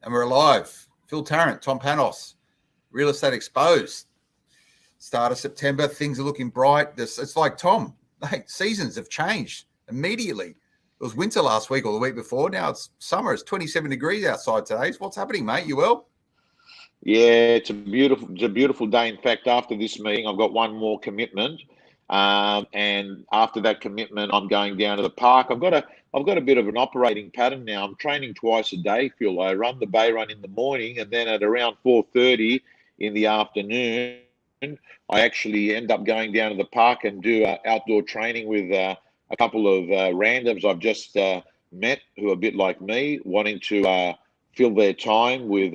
And we're alive. Phil Tarrant, Tom Panos, Real Estate Exposed. Start of September, things are looking bright. It's like, Tom, seasons have changed immediately. It was winter last week or the week before. Now it's summer. It's 27 degrees outside today. What's happening, mate? You well? Yeah, it's a beautiful day. In fact, after this meeting, I've got one more commitment. And after that commitment, I'm going down to the park. I've got a bit of an operating pattern now. I'm training twice a day, Phil. I run the bay run in the morning, and then at around 4:30 in the afternoon, I actually end up going down to the park and do outdoor training with a couple of randoms I've just met who are a bit like me, wanting to fill their time with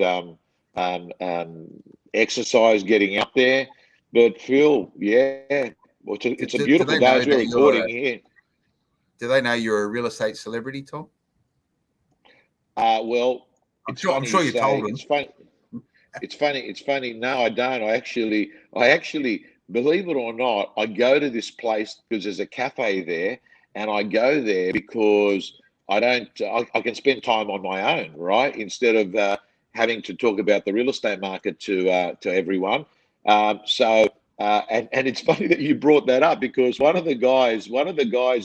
exercise, getting out there. But Phil, yeah, well, it's a beautiful day as we're recording here. Do they know you're a real estate celebrity, Tom? Well, I'm sure you told them. It's funny. No, I don't. I actually, believe it or not, I go to this place because there's a cafe there, and I go there because I can spend time on my own, right? Instead of having to talk about the real estate market to everyone. And it's funny that you brought that up, because one of the guys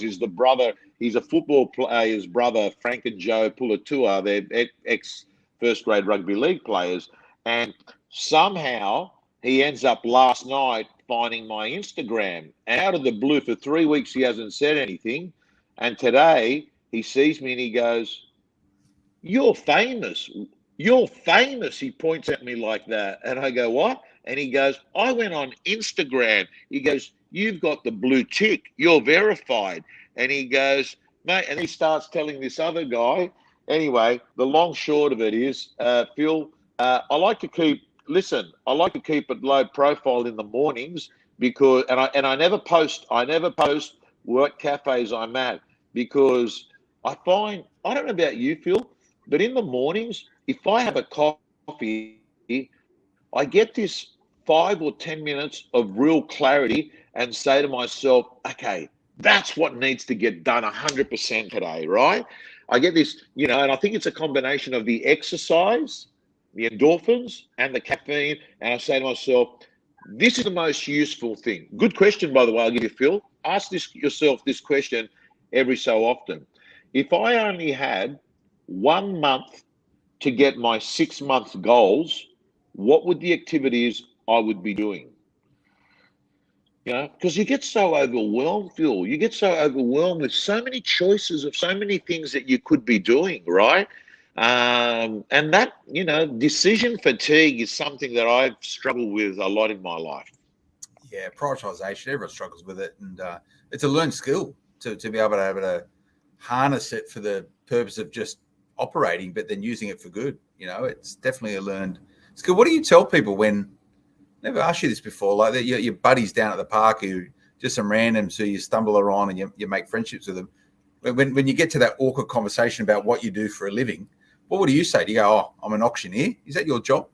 is the brother. He's a football player's brother, Frank and Joe Pulatua. They're ex first grade rugby league players. And somehow he ends up last night finding my Instagram. And out of the blue, for 3 weeks, he hasn't said anything. And today he sees me and he goes, "You're famous. You're famous." He points at me like that. And I go, "What?" And he goes, "I went on Instagram." He goes, "You've got the blue tick. You're verified." And he goes, "Mate," and he starts telling this other guy. Anyway, the long short of it is, Phil, I like to keep it low profile in the mornings, because I never post what cafes I'm at, because I find, I don't know about you, Phil, but in the mornings, if I have a coffee, I get this 5 or 10 minutes of real clarity and say to myself, okay, that's what needs to get done 100% today, right? I get this, and I think it's a combination of the exercise, the endorphins, and the caffeine. And I say to myself, this is the most useful thing. Good question, by the way, I'll give you, Phil. Ask yourself this question every so often. If I only had 1 month to get my 6-month goals, what would the activities I would be doing? Because you get so overwhelmed, Phil. You get so overwhelmed with so many choices of so many things that you could be doing, right? And that, decision fatigue is something that I've struggled with a lot in my life. Yeah, prioritization. Everyone struggles with it, and it's a learned skill to be able to harness it for the purpose of just operating, but then using it for good. It's definitely a learned skill. What do you tell people when? Never asked you this before, like that your buddies down at the park who just some randoms who you stumble around and you make friendships with them. When you get to that awkward conversation about what you do for a living, what do you say? Do you go, "Oh, I'm an auctioneer"? Is that your job?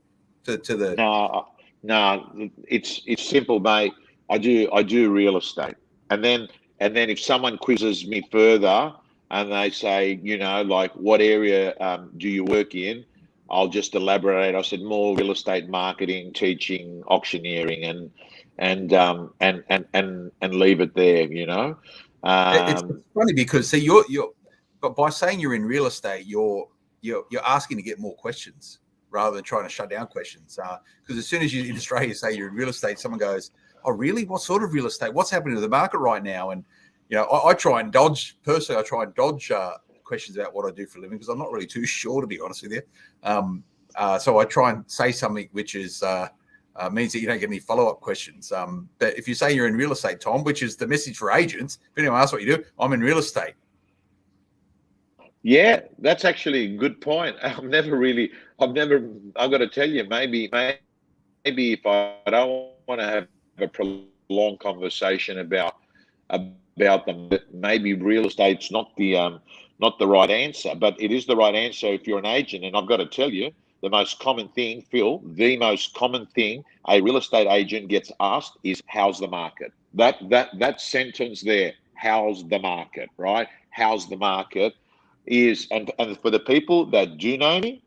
No, it's simple, mate. I do real estate, and then if someone quizzes me further and they say, like, what area do you work in? I'll just elaborate. I said more real estate marketing, teaching, auctioneering, and leave it there. It's funny because but by saying you're in real estate, you're asking to get more questions rather than trying to shut down questions. Because as soon as you in Australia say you're in real estate, someone goes, "Oh, really? What sort of real estate? What's happening to the market right now?" And I try and dodge questions about what I do for a living because I'm not really too sure, to be honest with you. So I try and say something which is means that you don't get any follow-up questions. But if you say you're in real estate, Tom, which is the message for agents, if anyone asks what you do, I'm in real estate. Yeah, that's actually a good point. I've got to tell you, maybe if I don't want to have a prolonged conversation about them, maybe real estate's not the right answer, but it is the right answer if you're an agent. And I've got to tell you, the most common thing, Phil, the most common thing a real estate agent gets asked is, "How's the market?" That sentence there, "How's the market?" Right? How's the market? and for the people that do know me,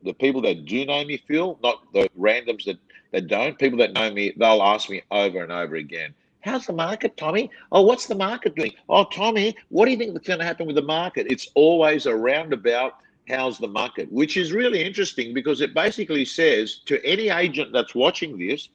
Phil, not the randoms that don't, people that know me, they'll ask me over and over again, how's the market, Tommy? Oh, what's the market doing? Oh, Tommy, what do you think that's going to happen with the market? It's always a roundabout, how's the market, which is really interesting because it basically says to any agent that's watching this,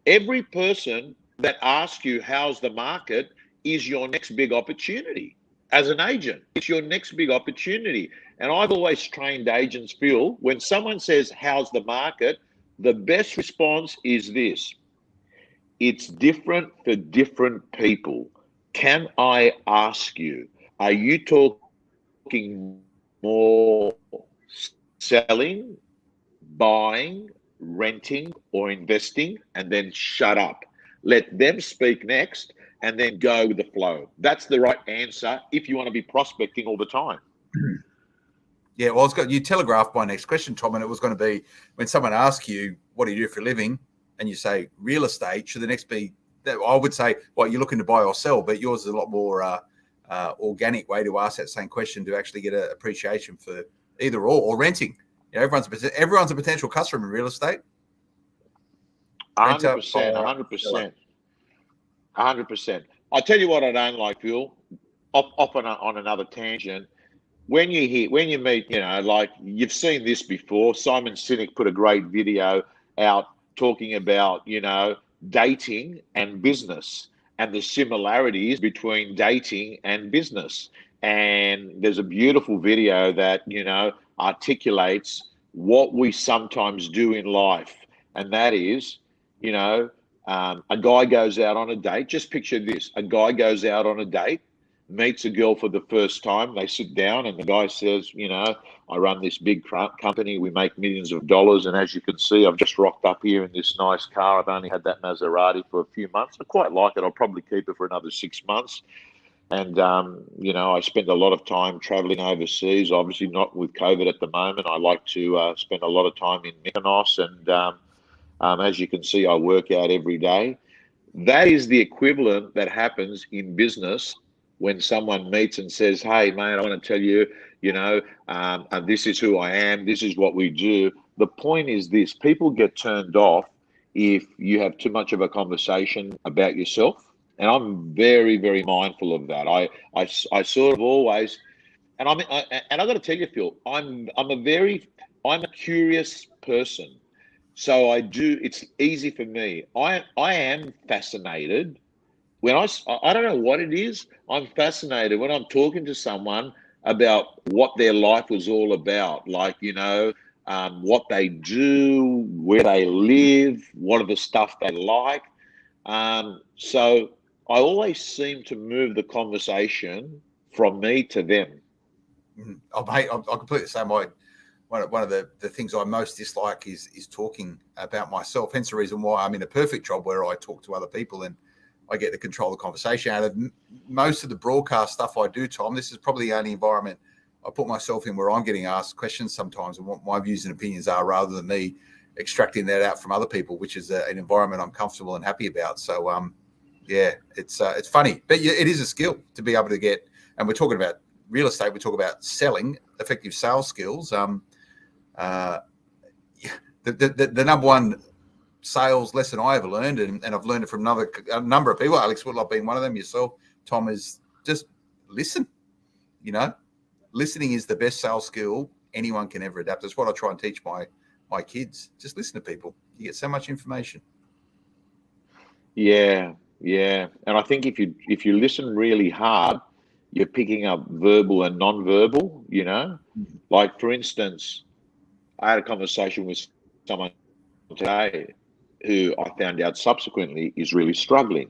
every person that asks you how's the market is your next big opportunity. As an agent, it's your next big opportunity. And I've always trained agents, Phil, when someone says, how's the market? The best response is this. It's different for different people. Can I ask you, are you talking more selling, buying, renting, or investing? And then shut up. Let them speak next and then go with the flow. That's the right answer if you want to be prospecting all the time. Yeah, well, you telegraphed my next question, Tom, and it was going to be when someone asks you, what do you do for a living? And you say real estate, should the next be that? I would say, well, you're looking to buy or sell, but yours is a lot more organic way to ask that same question to actually get an appreciation for either or renting. You know, everyone's a potential customer in real estate. 100%. 100%. I'll tell you what I don't like, Phil, off on another tangent. When you meet, you know, like you've seen this before, Simon Sinek put a great video out talking about, you know, dating and business and the similarities between dating and business. And there's a beautiful video that, you know, articulates what we sometimes do in life. And that is, you know, a guy goes out on a date. Just picture this. A guy goes out on a date, meets a girl for the first time. They sit down and the guy says, you know, I run this big company. We make millions of dollars. And as you can see, I've just rocked up here in this nice car. I've only had that Maserati for a few months. I quite like it. I'll probably keep it for another 6 months. And, you know, I spend a lot of time traveling overseas, obviously not with COVID at the moment. I like to spend a lot of time in Mykonos. And as you can see, I work out every day. That is the equivalent that happens in business when someone meets and says, hey, mate, I want to tell you, you know, this is who I am. This is what we do. The point is this. People get turned off if you have too much of a conversation about yourself. And I'm very, very mindful of that. I sort of always, and I got to tell you, Phil, I'm a curious person. So it's easy for me. I am fascinated when I don't know what it is. I'm fascinated when I'm talking to someone about what their life was all about. Like, you know, what they do, where they live, what are the stuff they like. So I always seem to move the conversation from me to them. Oh, mate, I'm completely the same. One of the things I most dislike is talking about myself. Hence the reason why I'm in a perfect job where I talk to other people and I get to control the conversation. Out of most of the broadcast stuff I do, Tom, this is probably the only environment I put myself in where I'm getting asked questions sometimes and what my views and opinions are rather than me extracting that out from other people, which is an environment I'm comfortable and happy about. So, yeah, it's funny, but it is a skill to be able to get, and we're talking about real estate, we talk about selling, effective sales skills. The number one sales lesson I ever learned, and I've learned it from a number of people, Alex Whitlock being one of them, yourself, Tom, is just listen. You know, listening is the best sales skill anyone can ever adapt. That's what I try and teach my kids. Just listen to people. You get so much information. Yeah. And I think if you listen really hard, you're picking up verbal and non-verbal, you know. Like, for instance, I had a conversation with someone today who I found out subsequently is really struggling.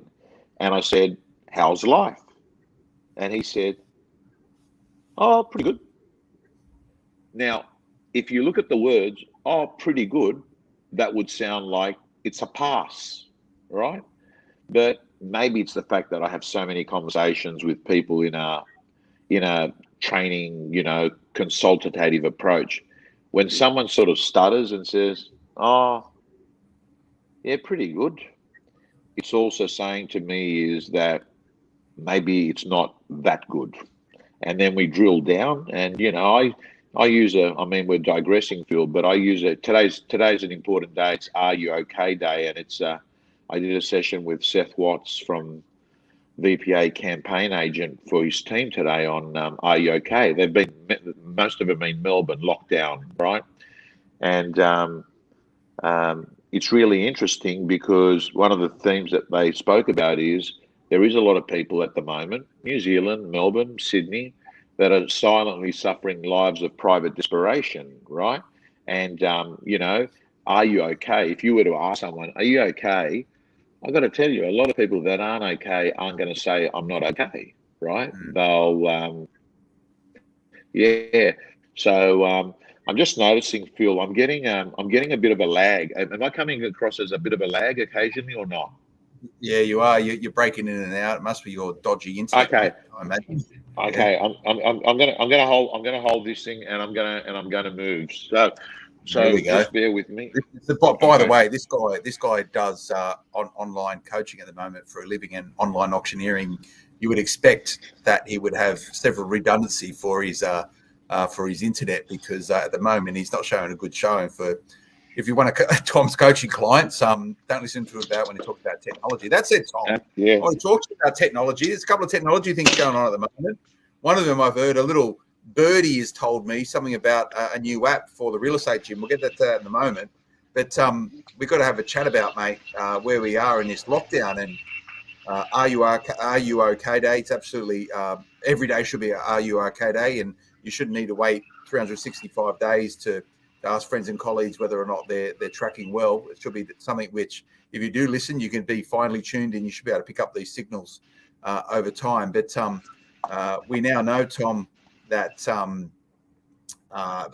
And I said, how's life? And he said, oh, pretty good. Now, if you look at the words, oh, pretty good, that would sound like it's a pass, right? But maybe it's the fact that I have so many conversations with people in a training, you know, consultative approach. When someone sort of stutters and says, oh, yeah, pretty good, it's also saying to me is that maybe it's not that good. and then we drill down. And I use we're digressing, Phil, but I use today's an important day. It's Are You OK Day, and it's I did a session with Seth Watts from VPA campaign agent for his team today on Are You OK? Most of them in Melbourne lockdown, right? And it's really interesting because one of the themes that they spoke about is there is a lot of people at the moment, New Zealand, Melbourne, Sydney, that are silently suffering lives of private desperation, right? And, are you okay? If you were to ask someone, are you okay? I've got to tell you, a lot of people that aren't okay aren't going to say, I'm not okay, right? They'll, yeah. So I'm just noticing, Phil, I'm getting a bit of a lag. Am I coming across as a bit of a lag occasionally or not? Yeah, you are. You're breaking in and out. It must be your dodgy internet. Okay. I imagine. Okay. Yeah. I'm gonna hold this thing, and I'm gonna move. So just bear with me. By the way, this guy does online coaching at the moment for a living and online auctioneering. You would expect that he would have several redundancy for his internet, because at the moment he's not showing a good showing for. If you want Tom's coaching clients, don't listen to him about when he talks about technology. That's it, Tom. Yeah. I want to talk to you about technology. There's a couple of technology things going on at the moment. One of them I've heard, a little birdie has told me something about a new app for the real estate gym. We'll get that to that in a moment. But we've got to have a chat about, mate, where we are in this lockdown. And Are you OK Day? It's absolutely every day should be a Are You OK Day, and you shouldn't need to wait 365 days to ask friends and colleagues whether or not they're tracking well. It should be something which, if you do listen, you can be finely tuned and you should be able to pick up these signals over time. But we now know, Tom, that the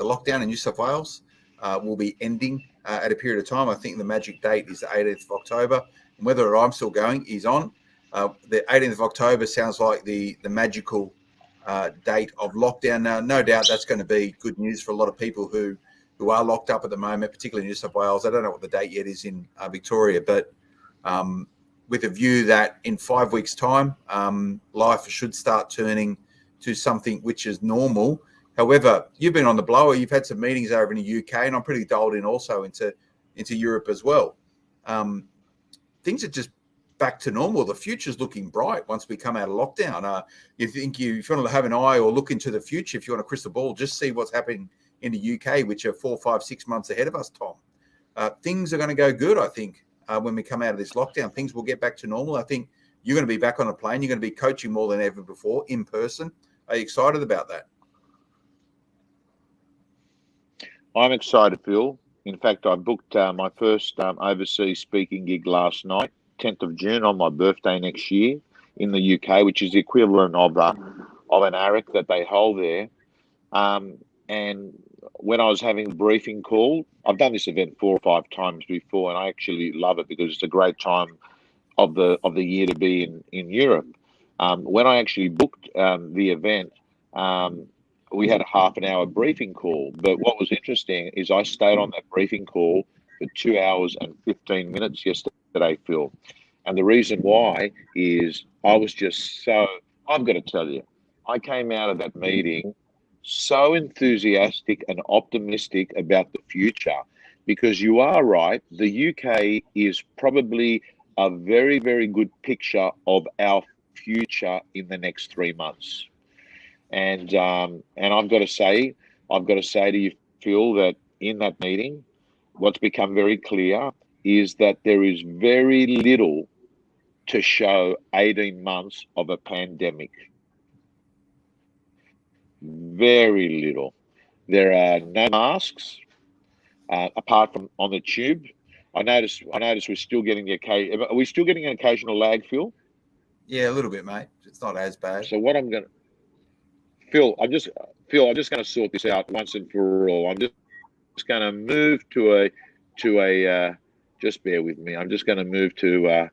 lockdown in New South Wales will be ending at a period of time. I think the magic date is the 18th of October. And whether I'm still going is on. The 18th of October sounds like the magical date of lockdown. Now, no doubt that's going to be good news for a lot of people who are locked up at the moment, particularly in New South Wales. I don't know what the date yet is in Victoria, but with a view that in 5 weeks' time, life should start turning to something which is normal. However, you've been on the blower. You've had some meetings over in the UK, and I'm pretty dialed in also into Europe as well. Things are just back to normal. The future's looking bright once we come out of lockdown. If you want to have an eye or look into the future, if you want a crystal ball, just see what's happening in the UK, which are 4, 5, 6 months ahead of us, Tom. Things are going to go good, I think, when we come out of this lockdown. Things will get back to normal. I think you're going to be back on a plane. You're going to be coaching more than ever before in person. Are you excited about that? I'm excited, Phil. In fact, I booked my first overseas speaking gig last night, 10th of June, on my birthday next year in the UK, which is the equivalent of an ARIC that they hold there. And when I was having a briefing call, I've done this event 4 or 5 times before, and I actually love it because it's a great time of the year to be in Europe. When I actually booked the event, we had a half an hour briefing call. But what was interesting is I stayed on that briefing call for 2 hours and 15 minutes yesterday, Phil. And the reason why is I was just I've got to tell you, I came out of that meeting so enthusiastic and optimistic about the future, because you are right. The UK is probably a very, very good picture of our future in the next 3 months. And I've got to say to you, Phil, that in that meeting, what's become very clear is that there is very little to show 18 months of a pandemic. Very little. There are no masks apart from on the tube. I notice we're still getting are we still getting an occasional lag, Phil? Yeah, a little bit, mate. It's not as bad. So what I'm going to, Phil, I'm just going to sort this out once and for all. I'm just going to move to a just bear with me. I'm just going to move to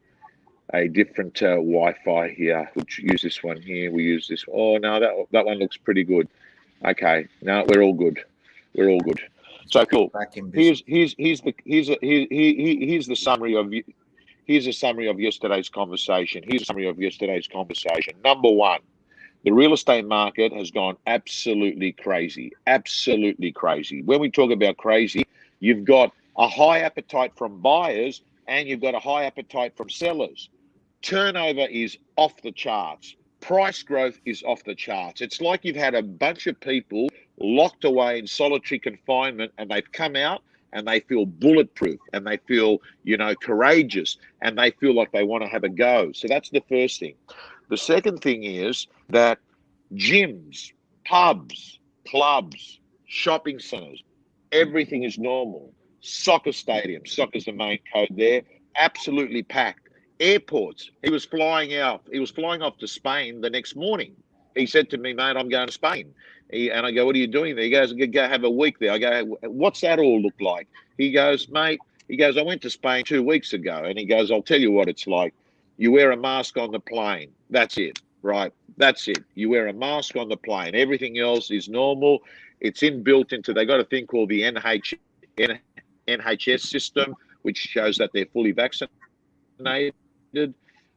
a different Wi-Fi here. We'll use this one here. We use this. Oh no, that one looks pretty good. Okay, no, we're all good. We're all good. So cool. Here's the summary of. Here's a summary of yesterday's conversation. Number 1, The real estate market has gone absolutely crazy, absolutely crazy. When we talk about crazy, you've got a high appetite from buyers and you've got a high appetite from sellers. Turnover is off the charts. Price growth is off the charts. It's like you've had a bunch of people locked away in solitary confinement and they've come out and they feel bulletproof and they feel, courageous and they feel like they want to have a go. So that's the first thing. The second thing is that gyms, pubs, clubs, shopping centers, everything is normal. Soccer stadiums, soccer's the main code there, absolutely packed. Airports, he was flying off to Spain the next morning. He said to me, mate, I'm going to Spain. And I go, what are you doing there? He goes, go have a week there. I go, what's that all look like? He goes, mate, I went to Spain 2 weeks ago. And he goes, I'll tell you what it's like. You wear a mask on the plane. That's it, right? That's it. You wear a mask on the plane. Everything else is normal. It's inbuilt into, they got a thing called the NHS system, which shows that they're fully vaccinated.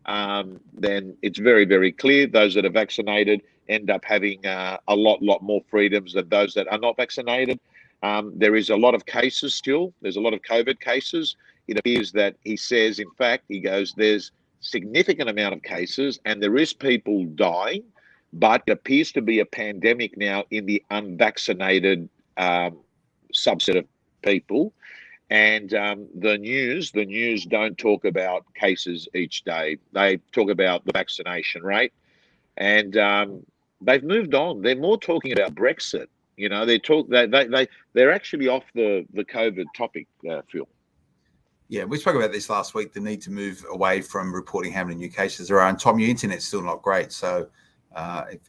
Then it's very, very clear those that are vaccinated end up having a lot more freedoms than those that are not vaccinated. There is a lot of cases still. There's a lot of COVID cases. It appears that he says, in fact, he goes, there's significant amount of cases and there is people dying, but it appears to be a pandemic now in the unvaccinated subset of people. And the news don't talk about cases each day. They talk about the vaccination rate, and they've moved on. They're more talking about Brexit. They're actually off the COVID topic, Phil. Yeah, we spoke about this last week. The need to move away from reporting how many new cases there are. And Tom, your internet's still not great, so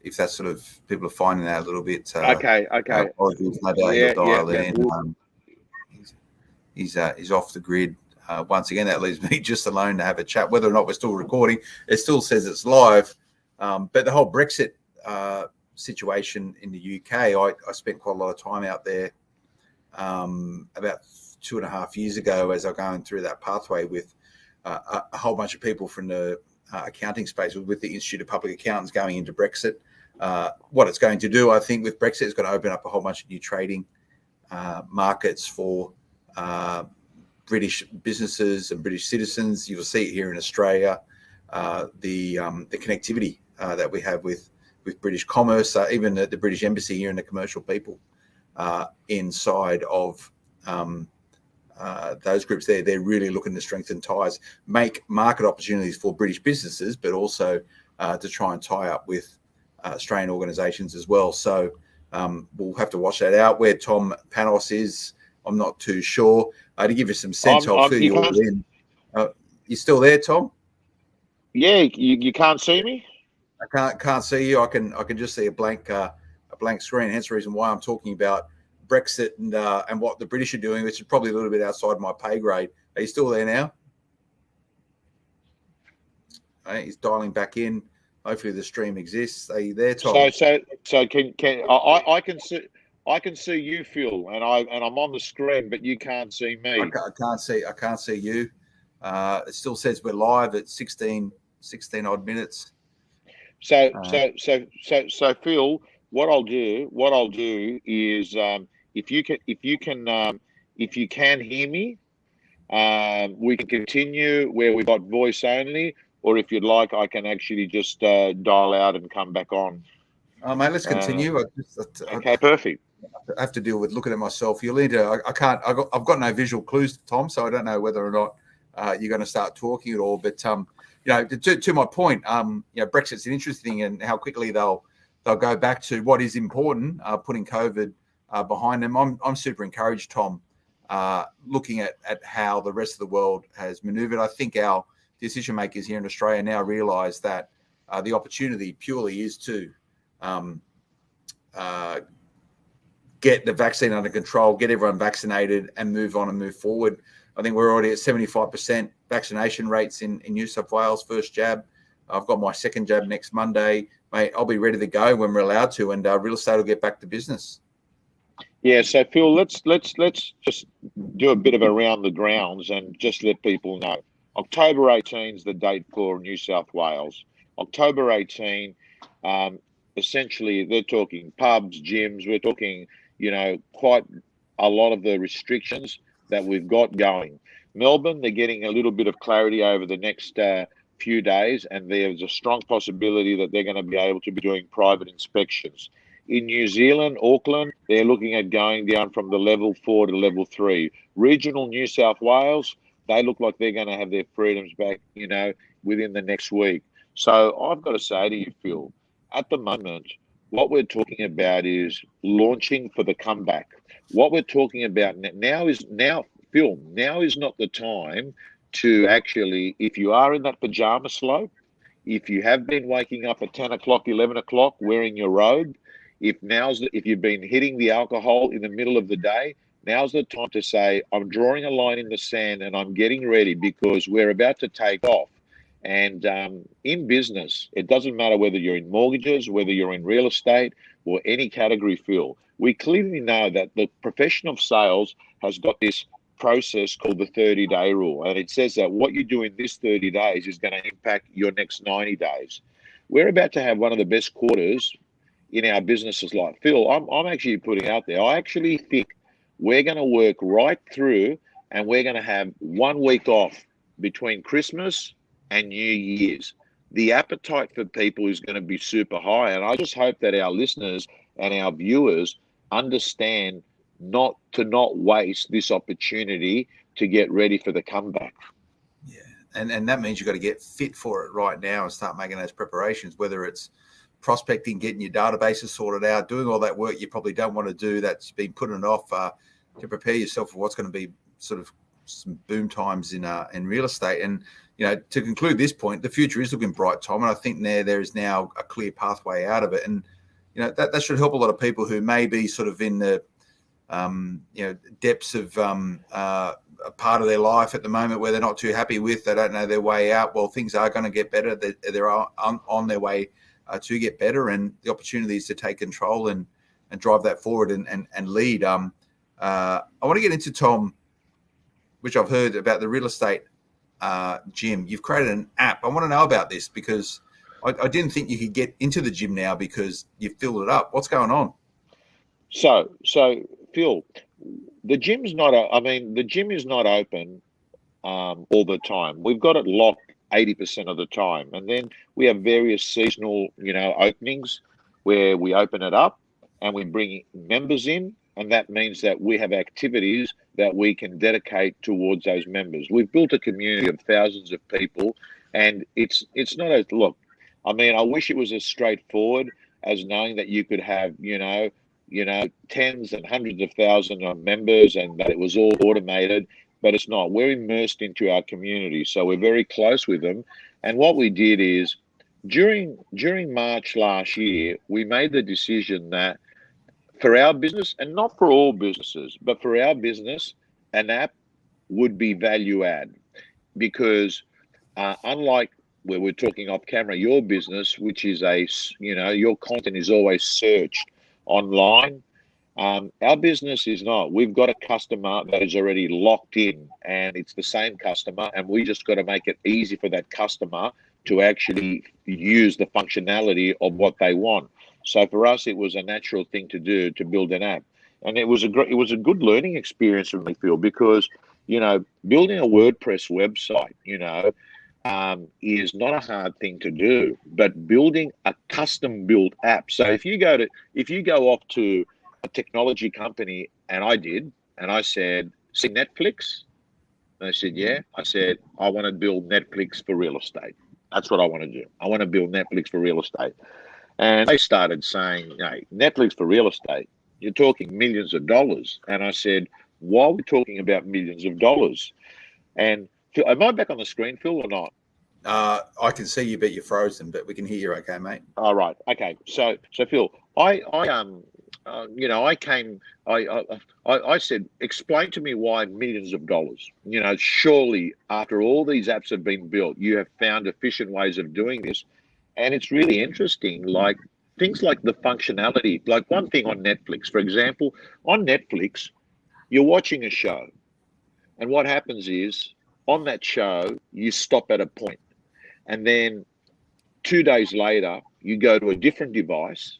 if that's sort of people are finding that a little bit. Okay. Apologies, no doubt he'll dial in. He's off the grid. Once again, that leaves me just alone to have a chat. Whether or not we're still recording, it still says it's live. But the whole Brexit situation in the UK, I spent quite a lot of time out there about 2.5 years ago as I was going through that pathway with a whole bunch of people from the accounting space with the Institute of Public Accountants going into Brexit. What it's going to do, I think, with Brexit is going to open up a whole bunch of new trading markets for British businesses and British citizens. You'll see it here in Australia, the connectivity that we have with British commerce, even the British Embassy here and the commercial people inside of those groups. They're really looking to strengthen ties, make market opportunities for British businesses, but also to try and tie up with Australian organisations as well. So we'll have to watch that out. Where Tom Panos is, I'm not too sure. To give you some sense, I'll fill you all in. You still there, Tom? Yeah, you can't see me? I can't see you. I can just see a blank screen. Hence the reason why I'm talking about Brexit and what the British are doing, which is probably a little bit outside my pay grade. Are you still there now? Right, he's dialing back in. Hopefully the stream exists. Are you there, Tom? So can I can see you, Phil, and I'm on the screen, but you can't see me. I can't see you. It still says we're live at 16 odd minutes. So Phil, what I'll do is if you can hear me, we can continue where we've got voice only, or if you'd like, I can actually just dial out and come back on. Mate, let's continue. Okay, perfect. I have to deal with looking at myself. You'll need to. I can't. I've got no visual clues, Tom, so I don't know whether or not you're going to start talking at all. But to my point, Brexit's an interesting and how quickly they'll go back to what is important, putting COVID behind them. I'm super encouraged, Tom, looking at how the rest of the world has manoeuvred. I think our decision makers here in Australia now realise that the opportunity purely is to get the vaccine under control, get everyone vaccinated and move on and move forward. I think we're already at 75% vaccination rates in New South Wales, first jab. I've got my second jab next Monday. Mate, I'll be ready to go when we're allowed to, and real estate will get back to business. Yeah, so Phil, let's just do a bit of around the grounds and just let people know. October 18 is the date for New South Wales. October 18, essentially they're talking pubs, gyms. We're talking, quite a lot of the restrictions that we've got going. Melbourne, they're getting a little bit of clarity over the next few days, and there's a strong possibility that they're going to be able to be doing private inspections. In New Zealand, Auckland, they're looking at going down from the level 4 to level 3. Regional New South Wales, they look like they're going to have their freedoms back, within the next week. So I've got to say to you, Phil, at the moment, what we're talking about is launching for the comeback. What we're talking about now, Phil, now is not the time to actually, if you are in that pajama slope, if you have been waking up at 10 o'clock, 11 o'clock, wearing your robe, if you've been hitting the alcohol in the middle of the day, now's the time to say, I'm drawing a line in the sand and I'm getting ready because we're about to take off. And in business, it doesn't matter whether you're in mortgages, whether you're in real estate or any category, Phil. We clearly know that the profession of sales has got this process called the 30-day rule. And it says that what you do in this 30 days is going to impact your next 90 days. We're about to have one of the best quarters in our businesses like Phil. I'm actually putting out there, I actually think we're going to work right through and we're going to have 1 week off between Christmas and New Year's. The appetite for people is going to be super high. And I just hope that our listeners and our viewers understand not to waste this opportunity to get ready for the comeback. Yeah. And that means you've got to get fit for it right now and start making those preparations, whether it's prospecting, getting your databases sorted out, doing all that work you probably don't want to do that's been putting off to prepare yourself for what's going to be sort of some boom times in real estate. And to conclude this point, the future is looking bright, Tom, and I think there is now a clear pathway out of it. And that should help a lot of people who may be sort of in the depths of a part of their life at the moment where they're not too happy with, they don't know their way out. Well, things are going to get better. They're on their way to get better, and the opportunities to take control and drive that forward and lead. I want to get into, Tom, which I've heard about the real estate gym. You've created an app. I want to know about this because I didn't think you could get into the gym now because you've filled it up. What's going on? So Phil, the gym is not open all the time. We've got it locked 80% of the time. And then we have various seasonal, openings where we open it up and we bring members in. And that means that we have activities that we can dedicate towards those members. We've built a community of thousands of people, and it's not a look. I mean, I wish it was as straightforward as knowing that you could have, tens and hundreds of thousands of members and that it was all automated, but it's not. We're immersed into our community, so we're very close with them. And what we did is during March last year, we made the decision that for our business, and not for all businesses, but for our business, an app would be value add because unlike where we're talking off camera, your business, which is your content is always searched online. Our business is not. We've got a customer that is already locked in and it's the same customer, and we just got to make it easy for that customer to actually use the functionality of what they want. So for us, it was a natural thing to do to build an app, and it was a good learning experience for me, Phil, because building a WordPress website, is not a hard thing to do, but building a custom-built app. So if you go off to a technology company, and I said, see Netflix? And they said, yeah. I said, I want to build Netflix for real estate. That's what I want to do. I want to build Netflix for real estate. And they started saying, hey, Netflix for real estate, you're talking millions of dollars. And I said, why are we talking about millions of dollars? And am I back on the screen, Phil, or not? I can see you, but you're frozen, but we can hear you okay, mate. All right. Okay. So Phil, I said, explain to me why millions of dollars. Surely after all these apps have been built, you have found efficient ways of doing this. And it's really interesting, like things like the functionality, like one thing on Netflix, for example, on Netflix, you're watching a show. And what happens is on that show, you stop at a point. And then 2 days later, you go to a different device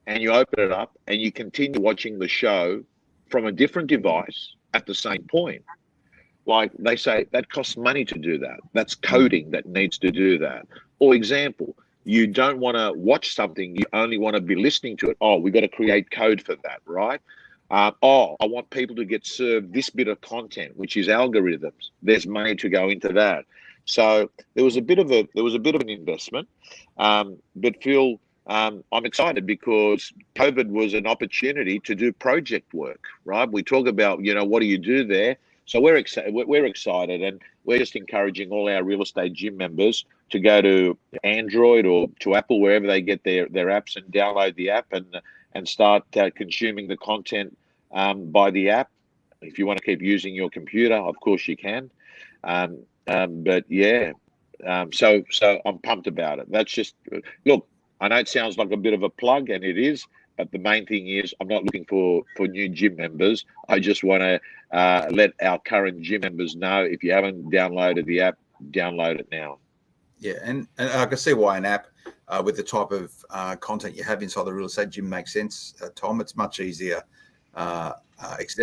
and you open it up and you continue watching the show from a different device at the same point. Like they say, that costs money to do that. That's coding that needs to do that. Or example, you don't want to watch something, you only want to be listening to it. Oh, we've got to create code for that, right? I want people to get served this bit of content, which is algorithms. There's money to go into that. So there was a bit of an investment, but Phil, I'm excited because COVID was an opportunity to do project work, right? We talk about, what do you do there? So we're excited, and we're just encouraging all our real estate gym members to go to Android or to Apple, wherever they get their apps, and download the app and start consuming the content by the app. If you want to keep using your computer, of course you can. But yeah, so I'm pumped about it. That's just, look, I know it sounds like a bit of a plug, and it is, but the main thing is I'm not looking for new gym members. I just want to let our current gym members know, if you haven't downloaded the app, download it now. Yeah, and I can see why an app with the type of content you have inside the real estate gym makes sense, Tom. It's much easier and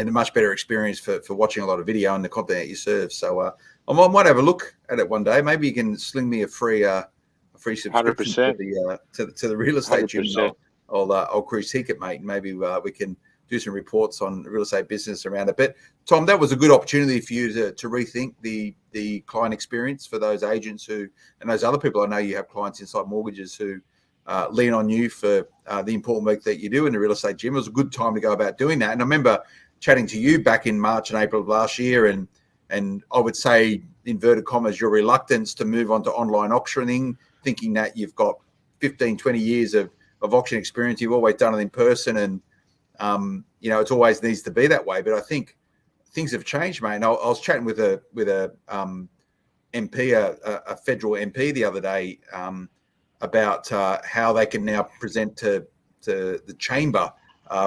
a much better experience for watching a lot of video and the content that you serve. So I might have a look at it one day. Maybe you can sling me a free subscription 100%. to the real estate 100%. gym. I'll critique it, mate. And maybe we can do some reports on real estate business around it. But Tom, that was a good opportunity for you to rethink the client experience for those agents and those other people. I know you have clients inside mortgages who lean on you for the important work that you do in the real estate gym. It was a good time to go about doing that. And I remember chatting to you back in March and April of last year, and I would say, inverted commas, your reluctance to move on to online auctioning, thinking that you've got 15, 20 years of auction experience. You've always done it in person, and it always needs to be that way. But I think things have changed, mate. And I was chatting with a MP, a federal MP the other day, about how they can now present to the chamber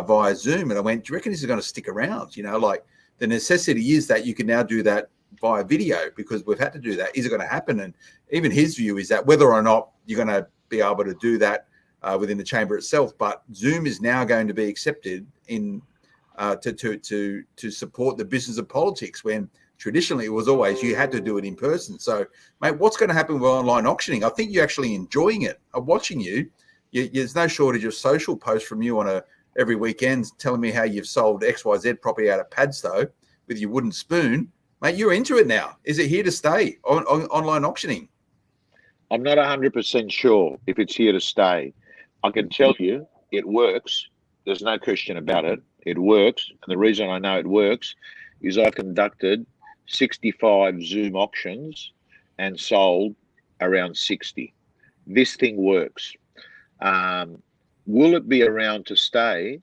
via Zoom. And I went, do you reckon this is going to stick around? Like the necessity is that you can now do that via video because we've had to do that. Is it going to happen? And even his view is that whether or not you're going to be able to do that within the chamber itself, but Zoom is now going to be accepted in to support the business of politics, when traditionally it was always you had to do it in person. So, mate, what's going to happen with online auctioning? I think you're actually enjoying it. I'm watching you. There's no shortage of social posts from you on every weekend telling me how you've sold XYZ property out of Padstow with your wooden spoon. Mate, you're into it now. Is it here to stay on online auctioning? I'm not 100% sure if it's here to stay. I can tell you it works. There's no question about it. It works. And the reason I know it works is I conducted 65 Zoom auctions and sold around 60. This thing works. Will it be around to stay?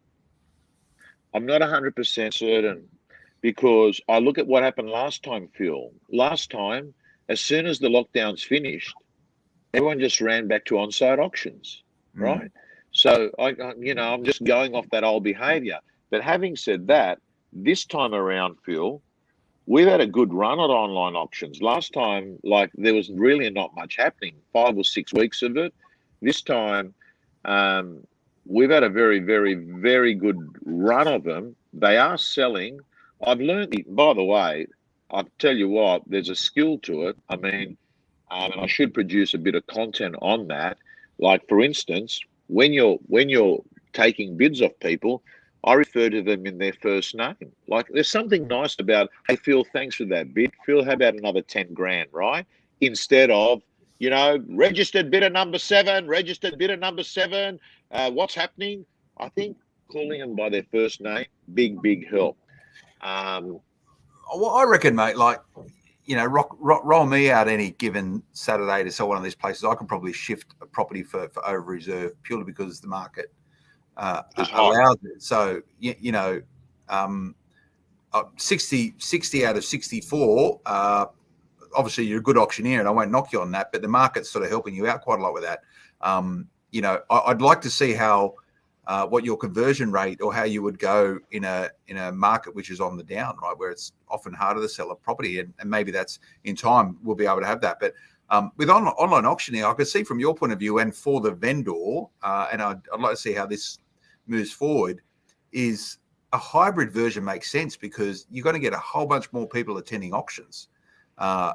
I'm not 100% certain, because I look at what happened last time, Phil. Last time, as soon as the lockdowns finished, everyone just ran back to on-site auctions, right? So I'm just going off that old behavior. But having said that, this time around, Phil, we've had a good run at online auctions. Last time, there was really not much happening, 5 or 6 weeks of it. This time, we've had a very, very, very good run of them. They are selling. I've learned, by the way, I'll tell you what, there's a skill to it. I mean, and I should produce a bit of content on that. Like, for instance, when you're taking bids off people, I refer to them in their first name. Like, there's something nice about, hey, Phil, thanks for that bid. Phil, how about another 10 grand, right? Instead of, registered bidder number 7, registered bidder number 7. What's happening? I think calling them by their first name, big help. Well, I reckon, mate, roll me out any given Saturday to sell one of these places. I can probably shift a property for over reserve purely because the market allows it. So, 60 out of 64, obviously you're a good auctioneer and I won't knock you on that, but the market's sort of helping you out quite a lot with that. I'd like to see how what your conversion rate, or how you would go in a market which is on the down, right, where it's often harder to sell a property, and maybe that's in time we'll be able to have that. But With online auctioning, I could see from your point of view and for the vendor, and I'd like to see how this moves forward, is a hybrid version makes sense because you're going to get a whole bunch more people attending auctions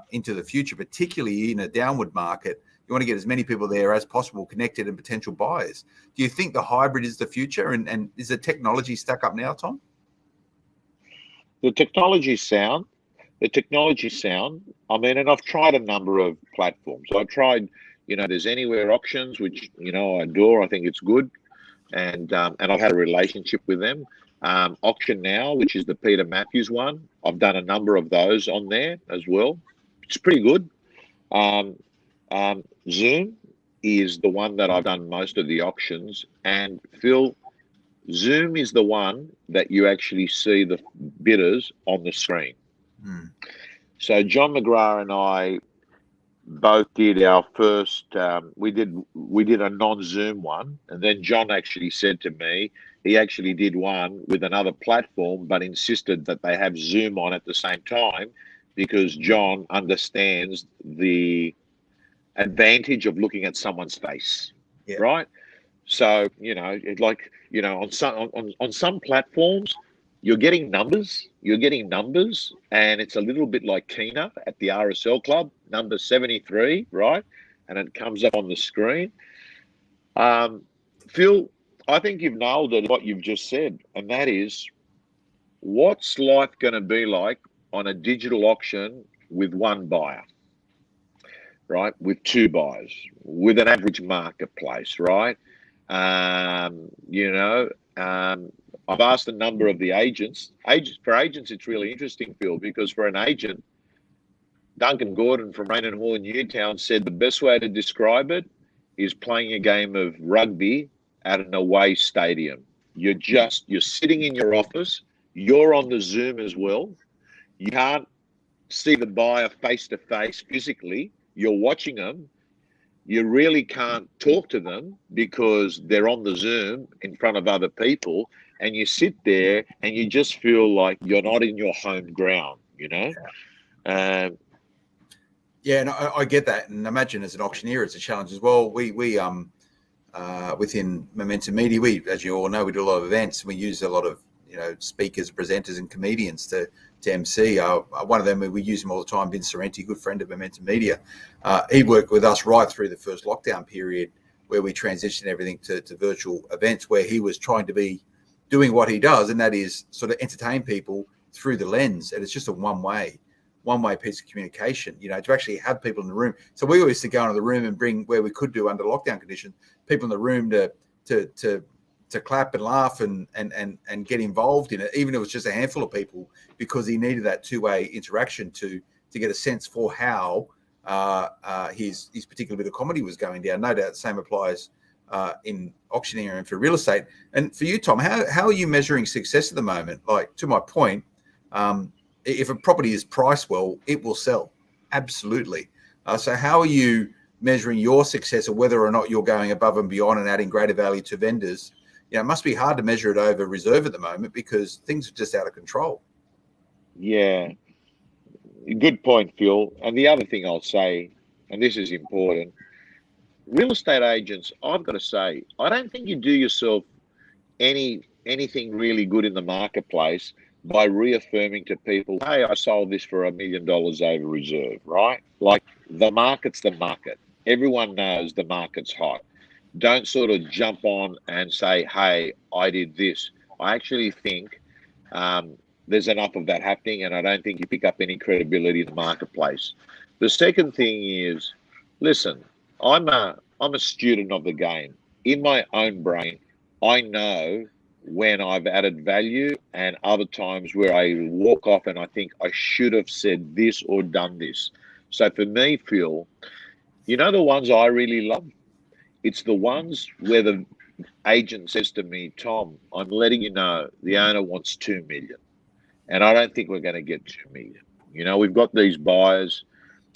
into the future, particularly in a downward market. You want to get as many people there as possible, connected and potential buyers. Do you think the hybrid is the future? And is the technology stuck up now, Tom? The technology sound. I mean, and I've tried a number of platforms. I tried, there's Anywhere Auctions, which I adore. I think it's good, and I've had a relationship with them. Auction Now, which is the Peter Matthews one. I've done a number of those on there as well. It's pretty good. Zoom is the one that I've done most of the auctions. And Phil, Zoom is the one that you actually see the bidders on the screen. So John McGrath and I both did our first. We did a non-Zoom one, and then John actually said to me he actually did one with another platform, but insisted that they have Zoom on at the same time because John understands the advantage of looking at someone's face, right? So on some platforms you're getting numbers, and it's a little bit like Kena at the RSL Club, number 73, right? And it comes up on the screen. Phil, I think you've nailed it, what you've just said, and that is, what's life going to be like on a digital auction with one buyer, right? With two buyers, with an average marketplace, right? I've asked a number of the agents. For agents, it's really interesting, Phil, because for an agent, Duncan Gordon from Rain and Hall in Newtown said the best way to describe it is playing a game of rugby at an away stadium. You're sitting in your office. You're on the Zoom as well. You can't see the buyer face to face physically. You're watching them. You really can't talk to them because they're on the Zoom in front of other people, and you sit there and you just feel like you're not in your home ground, Yeah, and I get that, and imagine as an auctioneer, it's a challenge as well. We within Momentum Media, as you all know, we do a lot of events. We use a lot of speakers, presenters, and comedians to MC. One of them, we use him all the time, Vince Sorrenti, good friend of Momentum Media. He worked with us right through the first lockdown period where we transitioned everything to virtual events, where he was trying to be doing what he does, and that is sort of entertain people through the lens. And it's just a one-way piece of communication, to actually have people in the room. So we always used to go into the room and bring, where we could do under lockdown conditions, people in the room to clap and laugh and get involved in it, even if it was just a handful of people, because he needed that two-way interaction to get a sense for how his particular bit of comedy was going down. No doubt the same applies in auctioneering and for real estate. And for you, Tom, how are you measuring success at the moment? Like, to my point, if a property is priced well, it will sell. Absolutely. So how are you measuring your success, or whether or not you're going above and beyond and adding greater value to vendors? It must be hard to measure it over reserve at the moment because things are just out of control. Yeah, good point, Phil. And the other thing I'll say, and this is important, real estate agents, I've got to say, I don't think you do yourself anything really good in the marketplace by reaffirming to people, hey, I sold this for $1 million over reserve, right? Like, the market's the market. Everyone knows the market's hot. Don't sort of jump on and say, hey, I did this. I actually think there's enough of that happening, and I don't think you pick up any credibility in the marketplace. The second thing is, listen, I'm a student of the game. In my own brain, I know when I've added value and other times where I walk off and I think I should have said this or done this. So for me, Phil, the ones I really love? It's the ones where the agent says to me, Tom, I'm letting you know the owner wants 2 million. And I don't think we're going to get 2 million. We've got these buyers,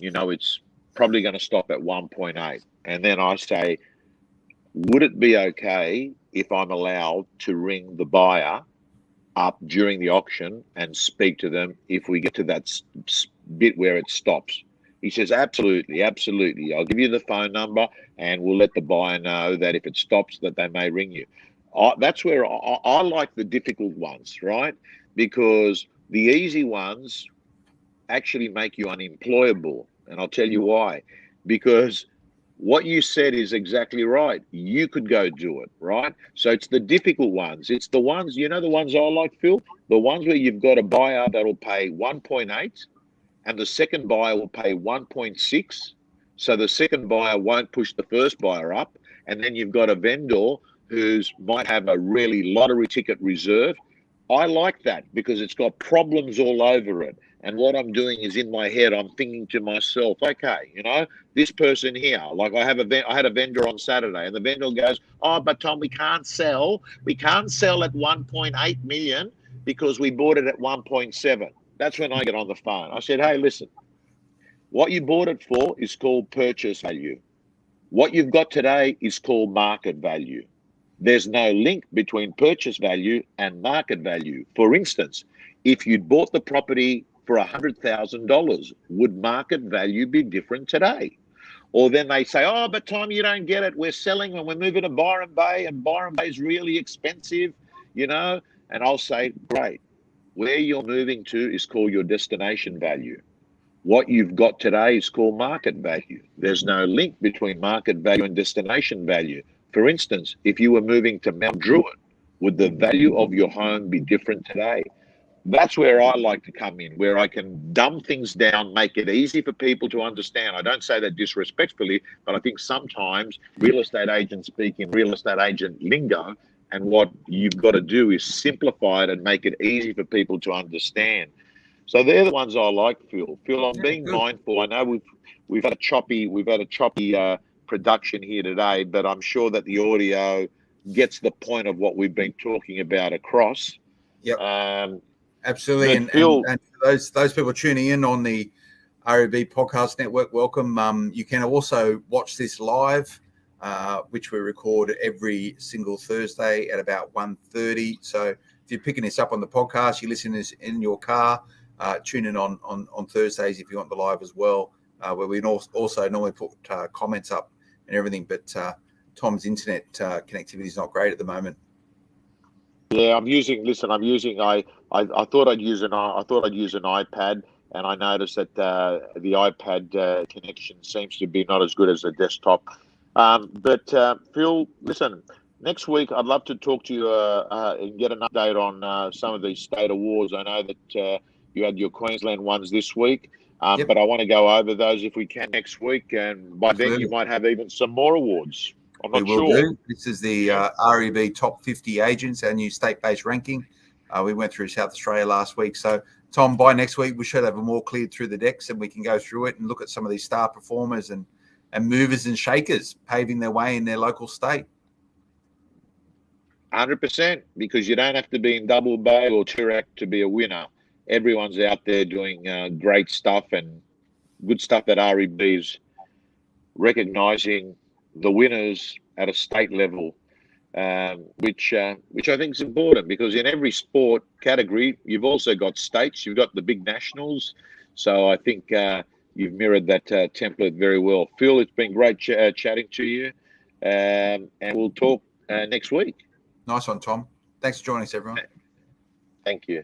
it's probably going to stop at 1.8. And then I say, would it be okay if I'm allowed to ring the buyer up during the auction and speak to them if we get to that bit where it stops? He says, absolutely, absolutely. I'll give you the phone number and we'll let the buyer know that if it stops, that they may ring you. That's where I like the difficult ones, right? Because the easy ones actually make you unemployable. And I'll tell you why. Because what you said is exactly right. You could go do it, right? So it's the difficult ones. It's the ones, the ones I like, Phil? The ones where you've got a buyer that'll pay 1.8 and the second buyer will pay 1.6. So the second buyer won't push the first buyer up. And then you've got a vendor who's might have a really lottery ticket reserve. I like that because it's got problems all over it. And what I'm doing is in my head, I'm thinking to myself, okay, this person here, like I had a vendor on Saturday, and the vendor goes, oh, but Tom, we can't sell at 1.8 million because we bought it at 1.7. That's when I get on the phone. I said, hey, listen, what you bought it for is called purchase value. What you've got today is called market value. There's no link between purchase value and market value. For instance, if you'd bought the property for $100,000, would market value be different today? Or then they say, oh, but Tom, you don't get it. We're selling and we're moving to Byron Bay, and Byron Bay is really expensive, And I'll say, great. Where you're moving to is called your destination value. What you've got today is called market value. There's no link between market value and destination value. For instance, if you were moving to Mount Druitt, would the value of your home be different today? That's where I like to come in, where I can dumb things down, make it easy for people to understand. I don't say that disrespectfully, but I think sometimes real estate agents speak in real estate agent lingo, and what you've got to do is simplify it and make it easy for people to understand. So they're the ones I like, Phil. Phil, I'm being mindful. I know we've had a choppy production here today, but I'm sure that the audio gets the point of what we've been talking about across. Yep. Absolutely. And Phil, and those people tuning in on the REB Podcast Network, welcome. You can also watch this live, which we record every single Thursday at about 1:30. So if you're picking this up on the podcast, you listen to this in your car, tune in on Thursdays if you want the live as well, where we also normally put comments up and everything. But Tom's internet connectivity is not great at the moment. Yeah, I thought I'd use an iPad, and I noticed that the iPad connection seems to be not as good as the desktop. But Phil, listen, next week I'd love to talk to you and get an update on some of these state awards. I know that you had your Queensland ones this week, but I want to go over those if we can next week, and by then you might have even some more awards. I'm not sure. This is the REB Top 50 Agents, our new state-based ranking. We went through South Australia last week. So, Tom, by next week, we should have them all cleared through the decks, and we can go through it and look at some of these star performers and movers and shakers paving their way in their local state. 100%, because you don't have to be in Double Bay or Toorak to be a winner. Everyone's out there doing great stuff and good stuff that REB is recognising the winners at a state level, which I think is important, because in every sport category, you've also got states, you've got the big nationals. So I think you've mirrored that template very well. Phil, it's been great chatting to you, and we'll talk next week. Nice one, Tom. Thanks for joining us, everyone. Thank you.